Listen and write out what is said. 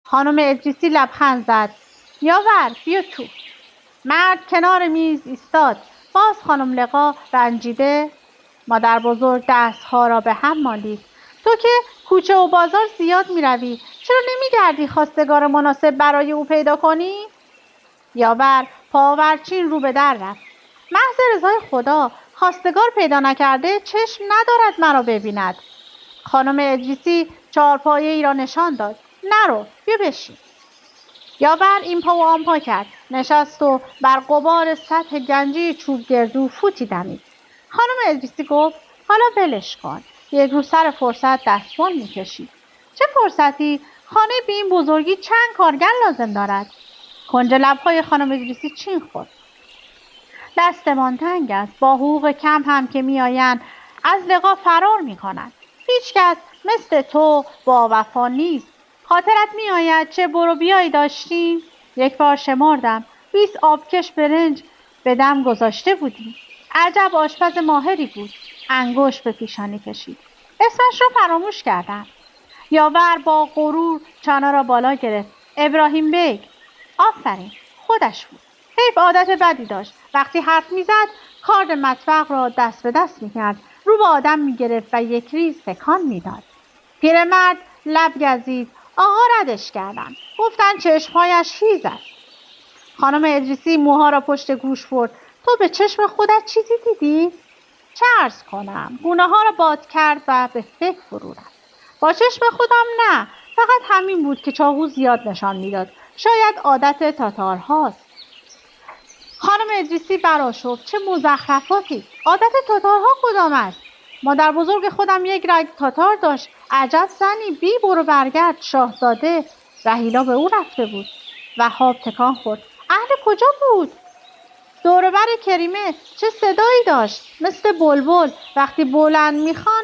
خانم ادریسی لبخند زد. یاور بیا تو. مرد کنار میز ایستاد. باز خانم لقا رنجیده مادر بزرگ دستها را به هم مالید. تو که کوچه و بازار زیاد می روی، چرا نمی گردی خواستگار مناسب برای او پیدا کنی؟ یاور پاورچین رو به در رفت. محض رضای خدا، خواستگار پیدا نکرده چشم ندارد مرا ببیند. خانم ادریسی چارپایه ای را نشان داد. نرو، بیا بشین. یاور این پا و آن پا کرد. نشست و بر غبار سطح گنجی چوب گردو فوتی دمید. خانم ادریسی گفت حالا ولش کن. یک روز سر فرصت دستمال میکشید. چه فرصتی؟ خانه به این بزرگی چند کارگر لازم دارد. کنج لبهای خانم ادریسی چین خورد. دستمان تنگ است. با حقوق کم هم که میآیند از لقا فرار میکنند. هیچ کس مثل تو با وفا نیست. خاطرت میآید چه برو بیایی داشتیم؟ یک بار شمردم 20 آبکش برنج به دم گذاشته بودیم. عجب آشپز ماهری بود. انگشت به پیشانی کشید. اسمش رو فراموش کردم. یاور با غرور چانا را بالا گرفت. ابراهیم بیگ. آفرین، خودش بود. حیف عادت بدی داشت. وقتی حرف میزد کارد مطبخ را دست به دست میکرد. رو به آدم میگرفت و یک ریز تکان میداد. پیرمرد لب گزید. آقا ردش کردن. گفتن چشمهایش هیز است. خانم ادریسی موها را پشت گوش برد. تو به چشم خودت چیزی دیدی؟ چه عرض کنم؟ گونه ها را باد کرد و به فکر فرو رفت. با چشم خودم نه. فقط همین بود که چاقو زیاد نشان میداد. شاید عادت تاتارهاست. خانم ادریسی برآشفت. چه مزخرفاتی! عادت تاتارها کدام است؟ مادر بزرگ خودم یک رگ تاتار داشت. عجب زنی، بی برو برگرد، شاهزاده. رهیلا به او رفته بود. وهاب تکان خورد. اهل کجا بود؟ دور و بر کریمه چه صدایی داشت؟ مثل بلبل. وقتی بلند میخوان